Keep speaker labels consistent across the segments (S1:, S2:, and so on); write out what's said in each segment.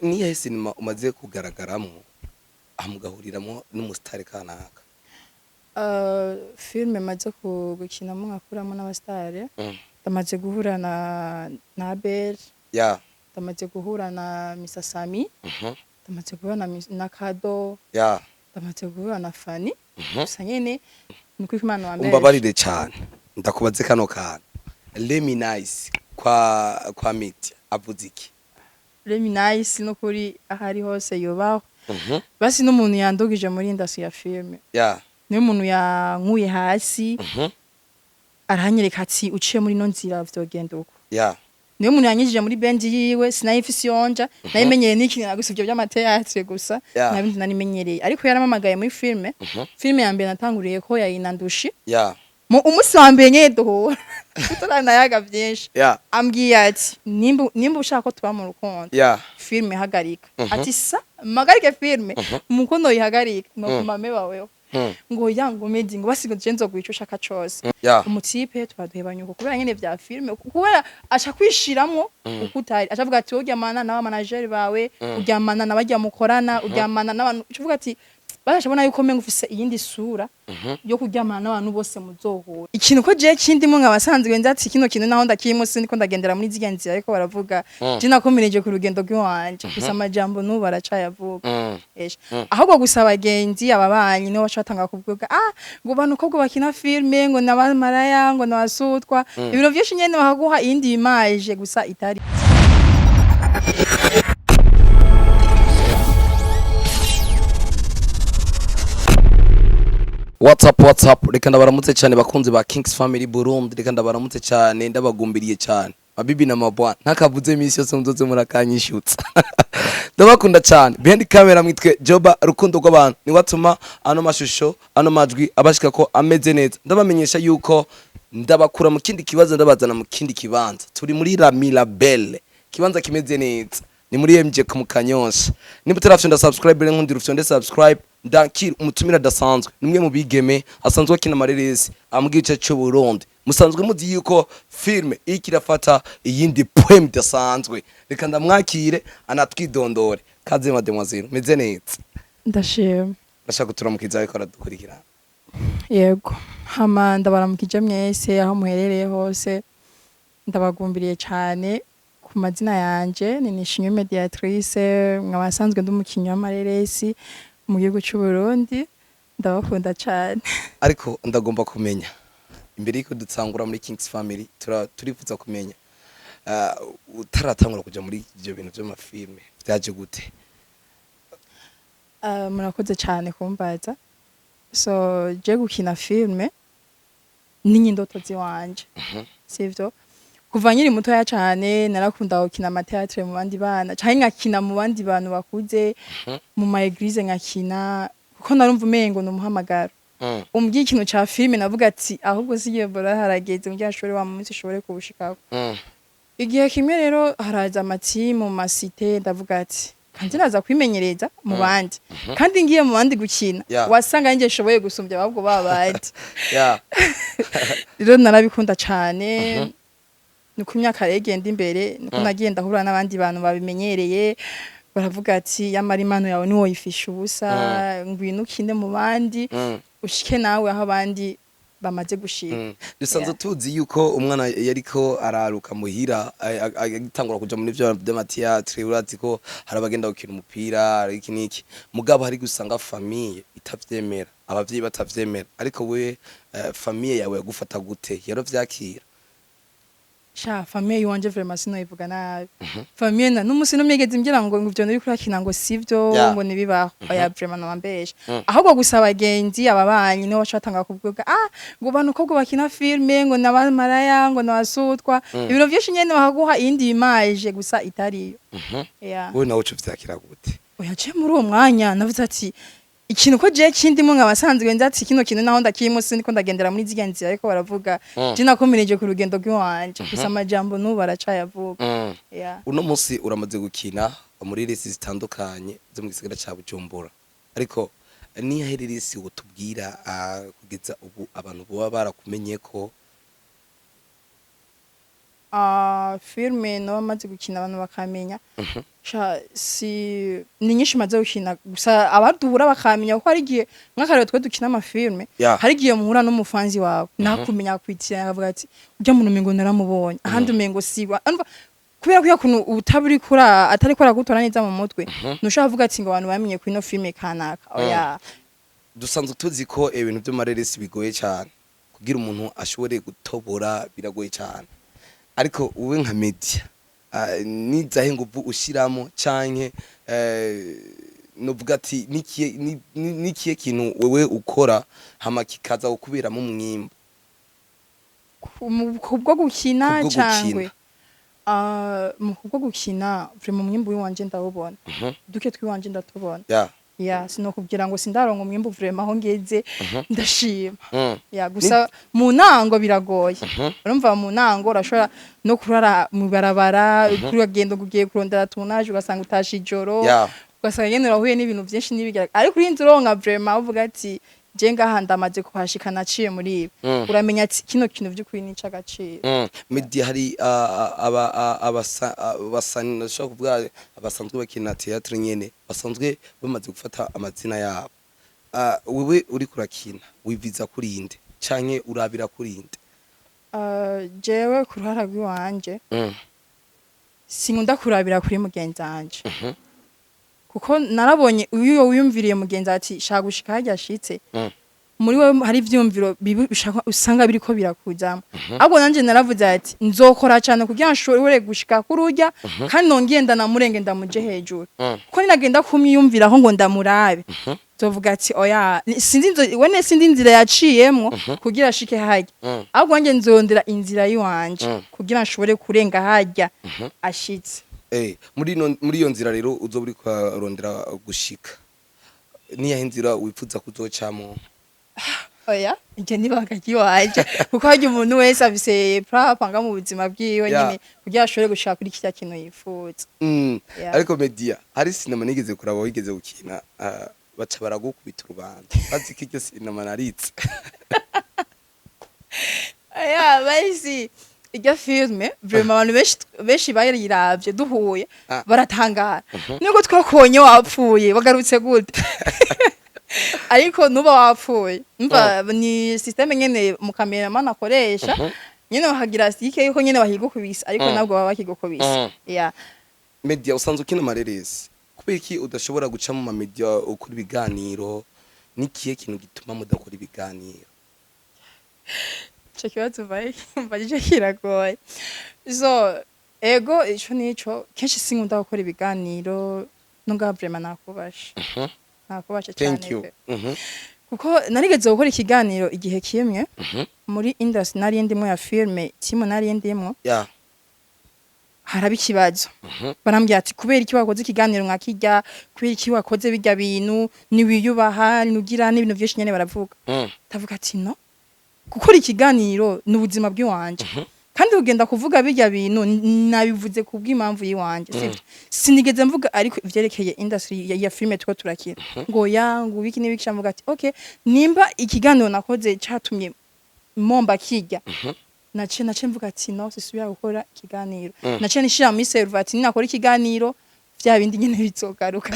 S1: niyo sinema umaze kugaragaramwo amugahuriramwo n'umusitari kanaka.
S2: Filme maze gukinamo nkakuramo n'abastare
S1: Mm.
S2: ndamaze guhura na Abel,
S1: Yeah.
S2: ndamaze guhura na Mr Sami,
S1: Mhm.
S2: ndamaze guhura na Kado,
S1: Yeah.
S2: ndamaze guhura na Fanny.
S1: Mhm.
S2: Gusa nyene niko Imana wambere.
S1: Umbabarire cyane. Ndakubaze kano kana. Lemi Nice kwa Media avuze iki?
S2: Remy Nice no kuri ahari hose yubaho.
S1: Mhm.
S2: Basi n'umuntu yandugije muri industry ya filme.
S1: Yeah.
S2: Niyo umuntu yankuye hasi
S1: Mhm.
S2: arahanyereka ati uciye muri no nzira vyogenda uko.
S1: Yeah.
S2: Niyo umuntu yanyijije muri band yiwe sinayifise yonja nayimenyereye n'ikinira gusa ivyo by'amateatre gusa
S1: Yeah.
S2: nabindi nanimenyereye ariko yaramamagaye muri filme. Filme ya mbere natanguriye ko yayinandushi.
S1: Yeah.
S2: Mu umunsi wa mbere nyene duhura turanayaga vyinshi.
S1: Yeah.
S2: Ambwiye ati nimba ushaka ko tuba mu rukundo
S1: Yeah.
S2: filme hagarika. Ati sa magarike filme umukono yihagarika no kumame baweho. Ngo yango medi ngo basigo jenzo guico ushaka cose.
S1: Yeah.
S2: Umutipe twaduhebanye uko kubera nyene vya filme kubera acha kwishiramwo ukutari achavuga ati uryamana n'aba manager bawe uryamana n'abajya mukorana uryamana n'abantu uvuga ati barashabona yuko menga ufise iyindi sura yo kuryamana n'abantu bose muzohura. Ikintu ko je kindi mu nkabasanzwe nzati kino kintu naho ndakimo siniko ndagendera muri zigenzi ariko baravuga je nakomereje ku rugendo rw'iwanje gusa amajambo n'ubu baracayavuga. Ahubwo gusa abagenzi ababanyi niho bacatanga kuvuga ngo bantu ko bakina filme ngo nabamaraya ngo nabasutwa ibintu byinshi nyene bakaguha iyindi image gusa itari.
S1: What's up reka ndabaramutse cyane bakunzi ba Kings Family Burundi reka ndabaramutse cyane ndabagumbiriye cyane mabibi na mabwana ntakavuze imisi yose muzoze murakanyishutsa ndabakunda cyane behind camera mwitwe Joba rukundo rw'abantu ni watuma ano mashusho ano majwi abashika ko ameze neza ndabamenyesha yuko ndabakura mu kindi kibazo ndabazana mu kindi kibanza turi muri La Mirabelle kibanza kimeze neza ni muri MJ ku Kanyosha niba utarafyonda subscribe nkundi rufyonde subscribe ndakira umutumira dasanzwe nimwe mu bigeme asanzwe akina amareresi amubwice cyo Burundi musanzwe muzi yuko filme ikirafata iyindi poem dasanzwe reka ndamwakire anatwidondore kaze mademoiselle meze neza
S2: Ndashima
S1: bashaka guturamukiza ariko aradukurikira
S2: yego hama ndabaramukije mwese aho muherereye hose ndabagumbiriye cyane ku mazina yanje ni Nishimwe Mediatrice mwabasanzwe ndumukinyi w'amareresi mu gihugu cy'u Burundi ndabakunda cyane
S1: ariko ndagomba kumenya imbere y'iko dutsangura muri Kings Family turifuza kumenya utaratangura kuja muri ibyo bintu by'amafilme byaje gute?
S2: Murakoze cyane kumbaza so je gukina filme n'indoto ziwanje sivyo kuva nyiri mutoya cyane narakunda gukina amateatre mu bandi bana cyane nkakina mu bandi bantu bakuze mu ma eglise nkakina kuko narumva umengo n'umuhamagaro umbwiye ikintu ca filme navuga ati ahubwo sigiye bora harageze mu cyashore wa munsi shobore kubushikako igihe kimwe rero haraza amati mu masite ndavuga ati kandi naza kwimenyereza mu bandi kandi ngiye mu bandi gukina wasanga nje shoboye gusumbya ahubwo babandi rero narabikunda cyane nuko imyaka regenda imbere nuko nagenda hura n'abandi bantu babimenyereye baravuga ati yamara imano yawe ni woyifisha ubusa ngwino ukinde mu bandi ushike nawe aho abandi bamaze gushika
S1: dusanzwe tuzi yuko umwana yariko araruka muhira agitangura kuja muri byo by'amateatre urazi ko harabagenda gukina umupira iki niki mugabo hari gusanga famille itavyemera abavyeyi batavyemera ariko we famille yawe yagufata gute yaro vyakira
S2: sha famille wanje vraiment sinoyivuga nabi famille na n'umusi no myegeze imgira ngo ivyo nari kurakina ngo sivyo ngo nibibaho oya vraiment nabambesha ahubwo gusa abagenzi ababanyi no bacatanga kuvuga ngo bantu ko bakina filme ngo nabamaraya ngo nabasutwa ibintu byinshi nyene bakaguha iyindi image gusa itariyo
S1: we nawe uco vyakira gute
S2: oya je muri uwo mwanya navuze ati ikintu ko je kindi mu nkabasanzwe nzati kino kintu naho ndakimo siniko ndagendera muri zigenzi ariko baravuga je nakomereje ku rugendo rw'iwanje gusa amajambo n'ubu baracayavuga
S1: uno munsi uramaze gukina muri resi zitandukanye zo mu gisagara ca Bujumbura ariko ni hereresi utubwira kugeza ubu abantu boba barakumenye ko
S2: filme no bamaze gukina abantu bakamenya ni nyinshi maze gukina gusa abaduhura bakamenya ko hari igihe nk'akarero twe dukina amafilme hari igihe muhura n'umufanzi wawe nakumenya kwitira avuga ati ujya mu rumengo naramubonye ahandi umengo siwa kubera ko kuntu utaburi kura atari kora gutora neza mu mutwe nushaka kuvuga ati ngo abantu bamenye ku ino filme kanaka oya
S1: dusanzwe tuzi ko ibintu by'amareresi bigoye cyane kugira umuntu ashobore gutobora biragoye cyane ariko uwe nka media nizahe nguvu ushiramo canke novuga ati nikiye kintu wewe ukora hama kikaza gukubiramo umwimbo
S2: kubwo gukina cyangwe mu kubwo gukina vraiment umwimbo w'iwanje ndawubona duke twiwanje ndatubona sinokubwira ngo sindarongo umwimbo vraiment aho ngeze ndashima gusa mu nango biragoye urumva mu nango urashobora no kurara mu barabara kuragenda kugiye kurondera tunaje ugasanga utashi ijoro ugasanga yene urahuye n'ibintu byinshi n'ibigaragara ariko urinzi uronka vraiment uvuga ati je ngaha ndamaze kuhashika naciye muri ibi uramenya ati kino kintu by'ukuri nica gaciro
S1: media hari abasani nashaka kuvuga abasanzwe bakina theatre nyene basanzwe bamaze gufata amazina yabo wewe uri kurakina wiviza kurinde canke urabira kurinde
S2: jewe kuruhara rw'iwanje sinkunda kurabira kuri mugenzi wanje kuko narabonye uyo wiyumviriye mugenzi ati shaka gushika hajya ashitse muri we hari ivyumviro usanga biriko birakujamo ahubwo nanje naravuze ati nzokora cyane kugira ngo nshobore gushika kurujya kandi nongenda namurenge ndamuje hejuru kuko ninagenda kumyumviraho ngo ndamurabe tuvuga ati oya sindi inzira yaciyemwo kugira ashike hajya ahubwo nanje nzondera inzira yiwanje kugira nshobore kurenga hajya ashitse
S1: muri iyo nzira rero uzoba uri kurondera gushika niya inzira wifuza kuzocamo
S2: oya ije nibanga kiwaje kuko hajya umuntu wese afise prapanga mu buzima bwiwe nyine kugira ashobore gushaka kuri kirya kintu yifuza
S1: ariko media hari sinema nigeze kuraba wigeze gukina baca baragukubita urubanda bazi ko iryo sinema naritse
S2: basi iryo filme vraiment abantu benshi bayiravye duhuye baratangara niko twakubonye wapfuye bagarutse gute ariko nuba wapfuye umva ni systeme nyene mu cameraman akoresha nyene bahagira sike yuko nyene bahigukubisa ariko nabwo baba bakigukubisa
S1: media usanzwe ukina amareresi kubera iki udashobora guca mu media ukora ibiganiro nikiye kintu gituma mudakora ibiganiro
S2: kibazo mbaje kiragoye ego ico nico kenshi sinkunda gukora ibiganiro nunga vraiment nakubasha cyane kuko narigeze gukora ikiganiro igihe kimwe muri industry nari ndimo ya filme timo nari ndimo haraba ikibazo barambye ati kubera iki wakoze ikiganiro nkakijya kubera iki wakoze bijya bintu ni wiyubaha nugira n'ibintu byinshi nyene baravuga tavuga ati no gukora ikiganiro n'ubuzima bw'iwanje kandi ugenda kuvuga bijya bintu nabivuze kubw'impamvu yiwanje sivyo sinigeze mvuga ariko ivyerekeye industry ya filme two turakira ngo yangu biki n'ibiki mvuga ati okay nimba ikiganiro nakoze cyatumye momba kijya nace mvuga ati no sisubira gukora ikiganiro nace nishira muri server ati ninakora ikiganiro vya bindi nyene bizogaruka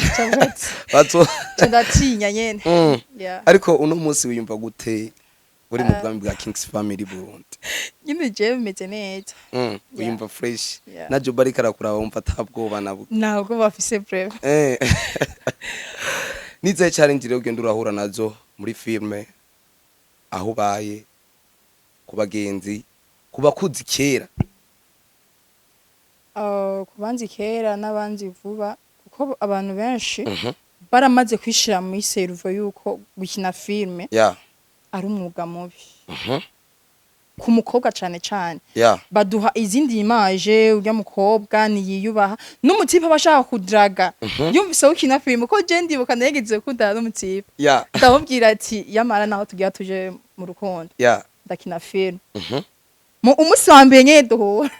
S1: bato
S2: ndatinya nyene
S1: ariko uno munsi wiyumva gute uri mu bwami bwa Kings Family Burundi
S2: nyine je meze neza
S1: wiyumva fresh na Job ariko arakuraba wumva atabwoba nabo
S2: ntabwo bafise breve
S1: nize challenge rero ugenda urahura nazo muri filme aho baye kubagenzi kubakuzi kera
S2: kubanzi kera n'abanzi vuba kuko abantu benshi baramaze kwishira muri servo yuko gukina filme ari umwuga mubi ku mukobwa cyane cyane baduha izindi image urya mukobwa niyiyubaha n'umutipe bashaka kudraga yumvise ukina film ko je ndibuka negeze kudara n'umutipe ndamubwira ati yamara naho tugiye tuje mu rukundo ndakina film mu umusi wa mbere nyene duhura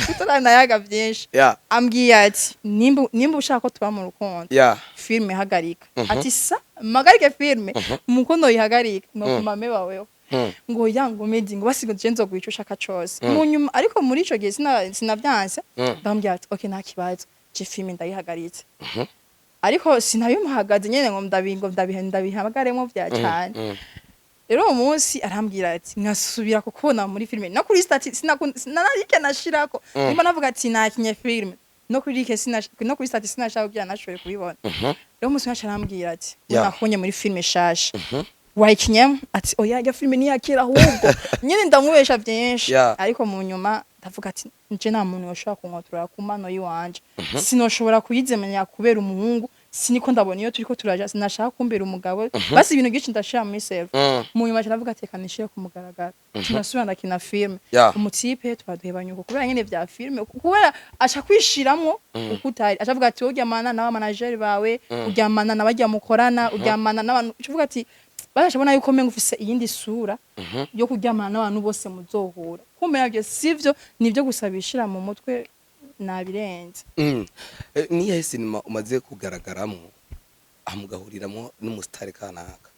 S2: tutarana yaga byinshi ambwiye ati nimba ushaka ko tuba mu rukundo film ihagarika ati sa magarike film mukono ihagarika no kumame wawe ngo yango medi ngo basigo je nzo guico shaka cose mu nyuma ariko muri ico gihe sinavyanse ndambwira ati okay nta kibazo je filme ndayihagaritse ariko sinabimuhagaze nyene ngo ndabihagaremo vya cyane rero uwo munsi arambwira ati nkasubira kukubona muri filme no kuri stati sinarike nashirako nimba navuga ati nakinye filme no kuri stati sinashaka kugira nashoboye kubibona rero umunsi wacu arambwira ati nakunye muri filme shasha wayikinyemo ati oya ya filme ni yakira ahubwo nyene ndamubesha byinshi ariko mu nyuma ndavuga ati nje nta muntu yoshobora kunkotora ku mano yiwanje sinoshobora kuyizemenya kubera umuhungu siniko ndabona iyo turiko turaja sinashaka kumbera umugabo basi ibintu gici ndashira muri self mu nyuma cyanavuga ati kanishire ku mugaragaro tunasubira ndakina filme umutipe twaduhebanye uko kubera nyene vya filme kubera acha kwishiramwo ukutari achavuga ati uryamana n'aba manager bawe uryamana n'abajya mukorana uryamana n'abantu uvuga ati barashabona yuko menga ufise iyindi sura yo kuryamana n'abantu bose muzohura kumenya byo sivyo nivyo gusabishira mu mutwe nabirenze
S1: niye sinema umaze kugaragaramwo amugahuriramwo n'umustar kanaka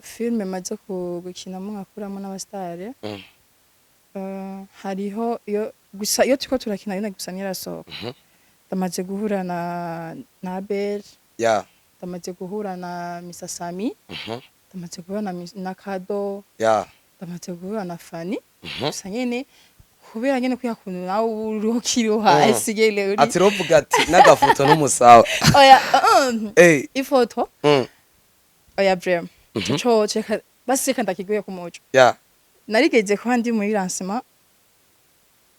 S2: filme maze gukinamo nkakuramo n'abastare hariho iyo gusa iyo turiko turakina yone gusa nirasohoka ndamaze guhura na Abel ndamaze guhura na Mr Sami ndamaze guhura na Kado ndamaze guhura na Fanny gusa nyene kubera nyene kuyakuntu nawe uriho kiriho hasi gele uri
S1: ati rovuga ati nagafoto n'umusawa
S2: oya ifoto oya brem cyo cheka basi reka ndakiguye ku muco narigeze ko ndi muri lancement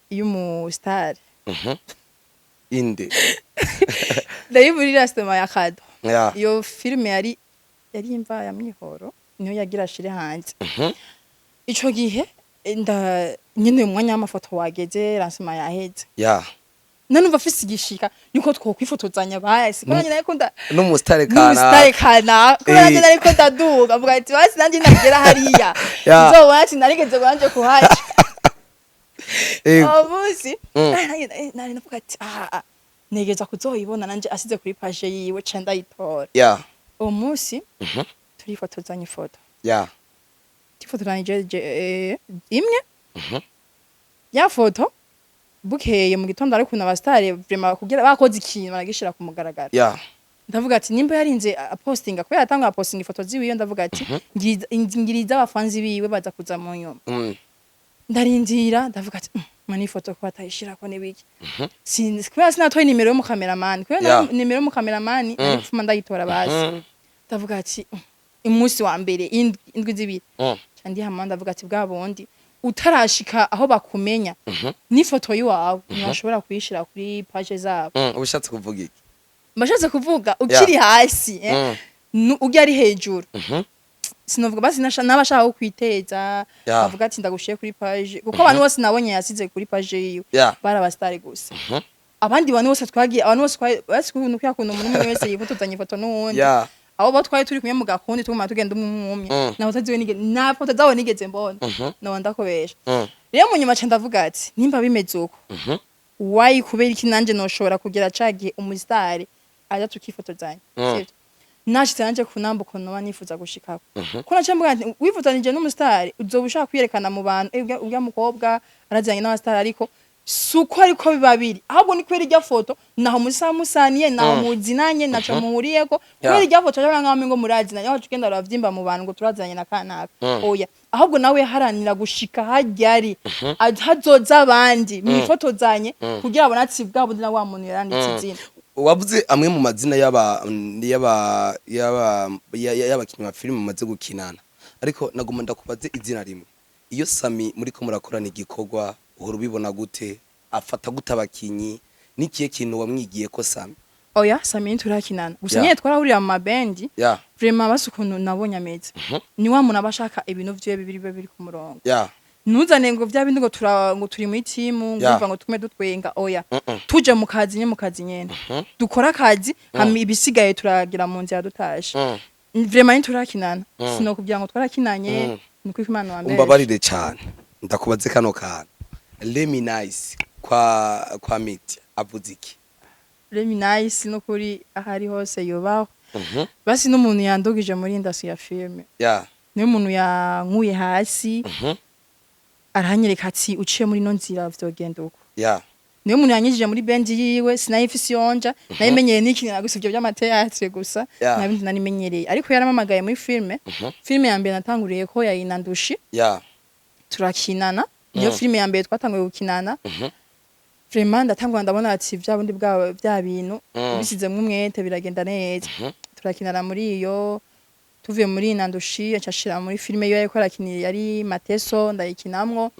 S2: y'umu star
S1: inde
S2: ndayi muri lancement ya Kado iyo filme yari imva ya Mwihoro niyo yagira shire hanze ico gihe nyine umwanya w'amafoto wageze lancement yaheze nanumva afise igishika yuko twokwifotozanya basi ko nyine ariko
S1: n'umustar
S2: kana ko nyine ariko ndaduga avuga ati basi nanje nagera hariya nzobona ati narigeze banje kuhaca abuzi nari navuga ati negeza kuzoyibona nanje asize kuri page yiwe ca ndayitora uwo munsi turifotozanya ifoto tifotoranyije imwe ya foto bukeye mu gitondo ariko n'abastare vraiment kugira bakoze ikintu baragishira ku mugaragaro ndavuga ati nimba yarinze postinga ko yatanga posting ifoto ziwiyo ndavuga ati ngiriza abafanzi biwe baza kuza mu nyuma ndarindira ndavuga ati mani foto ko batayishira ko nibiki kubera sinatoye nimero yo mu cameraman kubera nimero yo mu cameraman arifuma ndayitora basi ndavuga ati umunsi wa mbere indwi zibiri kandi hamwe ndavuga ati bwa bondi utarashika aho bakumenya n'ifoto yiwawe ntashobora kuyishira kuri page zabo
S1: ubushatse kuvuga iki
S2: mbashatse kuvuga ukiri hasi ujya ari hejuru sinovuga basi nabashaka ko kwiteza bavuga ati ndagushiye kuri page kuko abantu bose nabonye yasize kuri page yiwe barabastare gusa abandi bantu bose twagiye abantu bose basi kuntu kwakunda umuntu wese yifotozanya ifoto n'uwundi abo batwaye turi kumwe mu gakundi tuguma tugenda umwumye naho taziwe na foto zawo nigeze mbona no ndakobesha rero mu nyuma ndavuga ati nimba bimeze uko wayi kubera iki nanje noshobora kugera cagiye umustar aja tukifotozanya sivyo nashitse nanje kunambuko no banifuza gushikako ko nace mvuga ati wifotanije n'umustar uzobushaka kwiyerekana mu bantu ubya mukobwa arazanye n'abastar ariko suko ariko bibabiri ahubwo ni kwera irya foto naho musamusaniye naho muzinanye naco muhuriyeko kwera irya foto cyangwa nkamwe ngo murazina yaho tugenda ravyimba mu bantu ngo turazanye na kanaka oya ahubwo nawe haranira gushika hajyari hazoza abandi mwifotozanye kugira abona ati bwabo ndina wa muntu yaranditse izina
S1: wavuze amwe mu mazina y'abakinnyi ba filime bamaze gukinana ariko nagomba ndakubaze izina rimwe iyo Sami muri ko murakorana igikorwa uhora ubibona gute afata gute abakinyi nikiye kintu wamwigiye ko Sami
S2: oya Sami turakinana gusa nyine twarahurira mu mabendi vraiment basukuntu nabonye ameze ni wa muntu abashaka ibintu vyiwe bibiri ku murongo nuzane ngo vya bindi ngo turi muri team ngumva ngo tukume dutwenga oya tuje mu kazi nyene dukora akazi hami ibisigaye turagira mu nzira dutashe vraiment turakinana sinokubwira ngo twarakinanye niko Imana wa mbere
S1: umbabarire cyane ndakubaze kano kana Remy Nice kwa Media avuze iki
S2: Remy Nice no kuri ahari hose yubaho basi n'umuntu yandugije muri industry ya filme niwe muntu yankuye hasi aranyereka ati uciye muri no nzira vyogenda uko
S1: yeah
S2: niwe muntu yanyijije muri bendi yiwe sinayifise yonja nayimenyereye n'ikinira gusa ivyo by'amateatre gusa nabindi nanimenyereye ariko yaramamagaye muri filme filme ya mbere natanguriye ko yayinandushi
S1: yeah
S2: turakinana iyo filme ya mbere twatanguye gukinana vraiment ndatangura ndabona ati vya bundi bya bintu bisizemwe umwete biragenda neza turakinana muri iyo tuvuye muri nandushi acashira muri filme yo yariko arakinira yari Mateso ndayikinamwo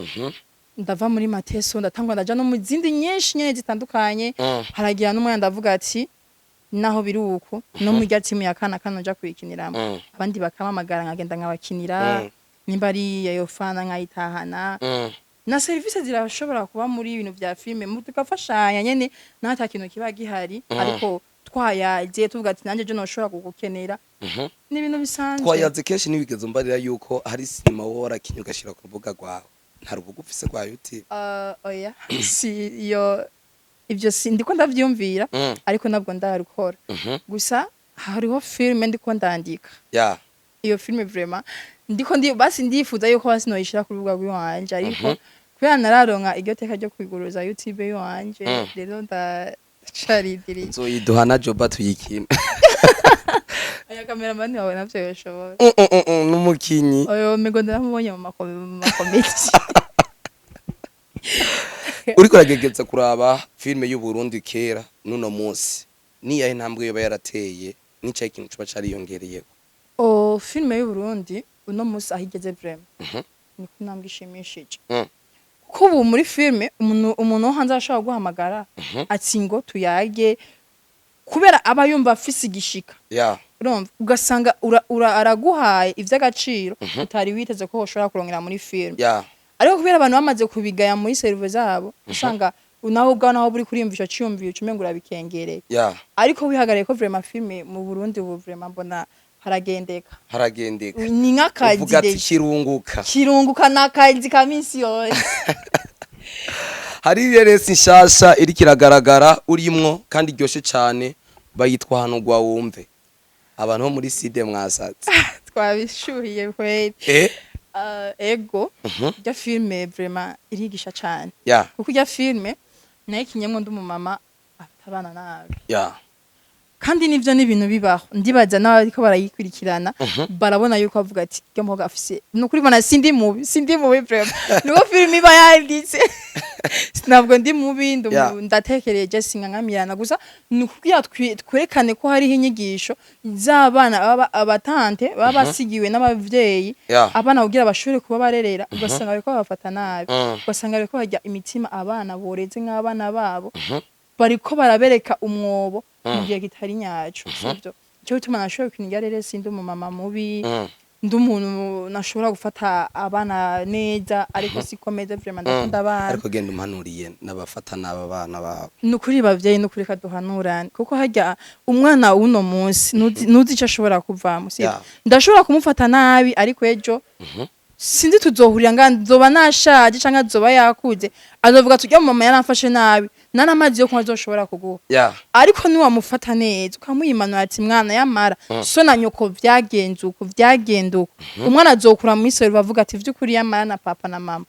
S2: ndava muri Mateso ndatangwa ndaja no mu zindi nyinshi nyene zitandukanye haragira n'umwe ndavuga ati naho biri uko no mu rya timu ya kana nja kuyikiniramo abandi bakamamagara nkagenda nkabakinira nimba ari yo fana nkayitahana na service zirashobora kuba muri ibintu vya filme mutugafashanya nyene nata kintu kiba gihari ariko twayaje tuvuga ati nanje je noshobora kugukenera ni ibintu bisanzwe
S1: twayaze kenshi nibigeze mbarira yuko hari sinema wora kinyugashira ku rubuga rwawe nta rubuga ufise rwa YouTube
S2: oya si yo ivyo ndiko ndavyumvira ariko nabwo ndarukora gusa hariho filme ndiko ndandika
S1: yeah
S2: iyo filme vraiment basi ndifuza yuko basi noyishira ku rubuga rw'iwanje ariko kubera nararonka iryo teka ryo kwiguruza YouTube yiwanje rero ndacaridiri
S1: nzoyiduha na Joba tuyikina
S2: aya cameraman wawe navyo yashobora
S1: n'umukinyi
S2: oyo mego ndaramubonye mu makomedi
S1: uriko uragegeza kuraba filme y'u Burundi kera nuno munsi ni yahe ntambwe yoba yarateye nica ikintu cuba cariyongereye
S2: filme y'u Burundi uno munsi ahigeze vraiment ni kunambwe ishimishije kuko ubu muri filme umuntu hanze ashobora guhamagara ati ngo tuyage kubera aba yumva afise igishika urumva ugasanga araguhaye ivy'agaciro utari witeze ko ushobora kurongera muri filme ariko kubera abantu bamaze kubigaya muri serve zabo usanga naho ubwa naho buri kuriyumvisha cyumviye ucumengo urabikengereye ariko wihagariye ko vraiment filme mu Burundi ubu vraiment mbona haragendeka ni nk'akazi
S1: uvuga ati
S2: kirunguka n'akazi ka minsi yose
S1: hari reresi nshasha iri kiragaragara urimwo kandi ryoshe cyane bayitwa hano gwa wumve abantu bo muri side mwasatse
S2: twabishuhiye kweli ego ya filme vraiment irigisha cyane kuko ya filme nayo kinyemwe ndumumama atabana nabi kandi nivyo n'ibintu bibaho ndibaza nawe ariko barayikurikirana barabona yuko avuga ati ryo mboga afise nukuri bana sindi mubi vraiment nuko film iba yanditse ntabwo ndi mubi ndatekereje sinkankamirana gusa nukugira twerekane ko hari inyigisho z'abana abatante baba basigiwe n'abavyeyi abana kugira bashobore kuba barerera ugasanga bariko bafata nabi ugasanga bariko bajya imitima abana boreze nk'abana babo bariko barabereka umwobo mu gihe kitari nyacu sivyo cyo bituma nashobora kwinjira rero sindi umumama mubi ndi umuntu nashobora gufata abana neza ariko sikomeze vraiment ndakunda abana
S1: ariko genda umpanuriye n'abafata n'aba bana babo
S2: nukuri bavyeyi nukuri kaduhanurane kuko hajya umwana uno munsi nuzi icyo ashobora kuvamo sivyo ndashobora kumufata nabi ariko ejo sinzi tuzohurira nzoba nashaje canka zoba yakuze azovuga tujya mu mama yaramfashe nabi nana amazi yo kunywa azoshobora kuguha ariko ni wamufata neza ukamuyimanura ati mwana yamara so na nyoko vyagenze uko umwana azokura mu isoro bavuga ati vy'ukuri yamara na papa na mama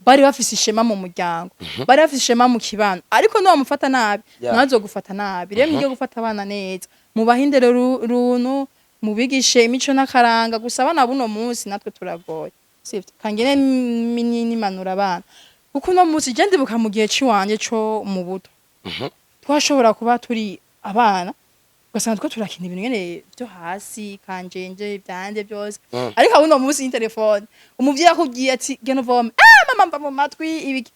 S2: bari bafise ishema mu muryango bari bafise ishema mu kibano ariko ni wamufata nabi nazogufata nabi rero ngiye gufata abana neza mu bahindere runtu mubigishe imico n'akaranga gusa abana buno munsi natwe turagoye sivyo kangene minini manura abana kuko no munsi je ndibuka mu gihe ciwanje cyo mu buto twashobora kuba turi abana ugasanga twa turakina ibintu nyene byo hasi kanjenje byande byose ariko buno munsi telefone umuvyeyi akubwiye ati geno vome mama mva mu matwi ibiki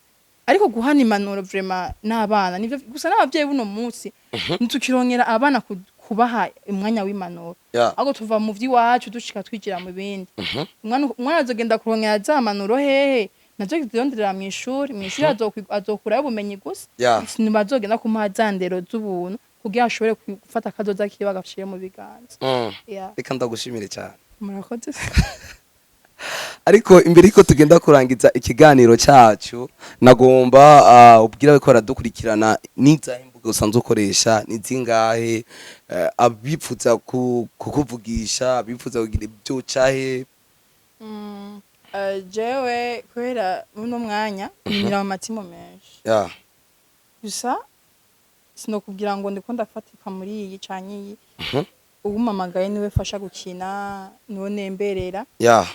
S2: ariko guhana imanuro vraiment n'abana nivyo gusa n'abavyeyi buno munsi nitukironkera abana kubaha umwanya w'imanuro ahubwo tuva mu vy'iwacu dushika twijira mu bindi umwana azogenda kurongera za manuro hehe nazo zidondera mu ishuri azokura ubumenyi gusa ntibazogenda kumuha za ndero z'ubuntu kugira ashobore gufata akazoza kiwe agashire mu biganza
S1: reka ndagushimire cyane
S2: murakoze
S1: ariko imbere yuko tugenda kurangiza ikiganiro cyacu nagomba ubwira ko baradukurikirana n'izahe mbuga usanzwe ukoresha n'izingahe abipfuza kukuvugisha abipfuza kugira ibyo cahe
S2: jewe kubera uno mwanya ngira amatimo menshi
S1: yeah
S2: gusa sinokubwira ngo ndiko ndafatika muri iyi canye iyi ugumamagaye niwe fasha gukina niwe nemberera
S1: yeah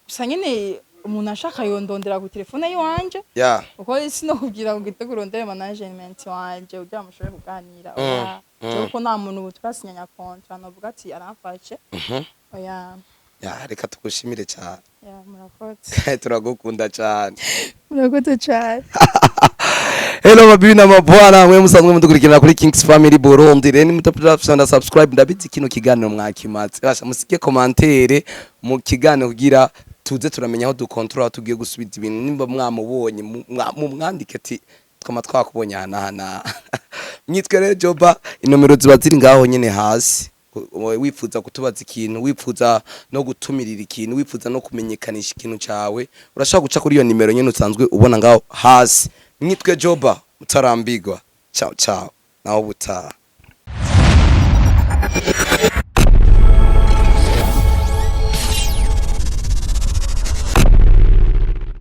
S2: gusa nyene umuntu ashaka yondondera ku telefone yiwanje
S1: yeah
S2: uko sinokubwira ngo gite kurondera management wanje ugira mushobore kuganira oya uko nta muntu butwasinyanya contract novuga ati aramfashe oya
S1: ya reka tugushimire cyane
S2: murakoze
S1: turagukunda cyane
S2: murakoze cyane
S1: hello mabibi na mabwana mwe musanzwe mudukurikirana kuri Kings Family Burundi reni mutapfunda subscribe ndabizi kino kiganiro mwakimatse basha musike commentaire mu kiganiro kugira tuze turamenya aho dukontrola tugiye gusubiza ibintu nimba mwamubonye mu mwandike ati twama twakubonye hana myitwe rero Joba inomero ziba ziri ngaho nyene hasi wifuza kutubaza ikintu wifuza no gutumirira ikintu wifuza no kumenyekanisha ikintu cyawe urashaka guca kuri iyo nimero nyene usanzwe ubona ngaho hasi myitwe Joba utarambigwa ciao ciao naho butaha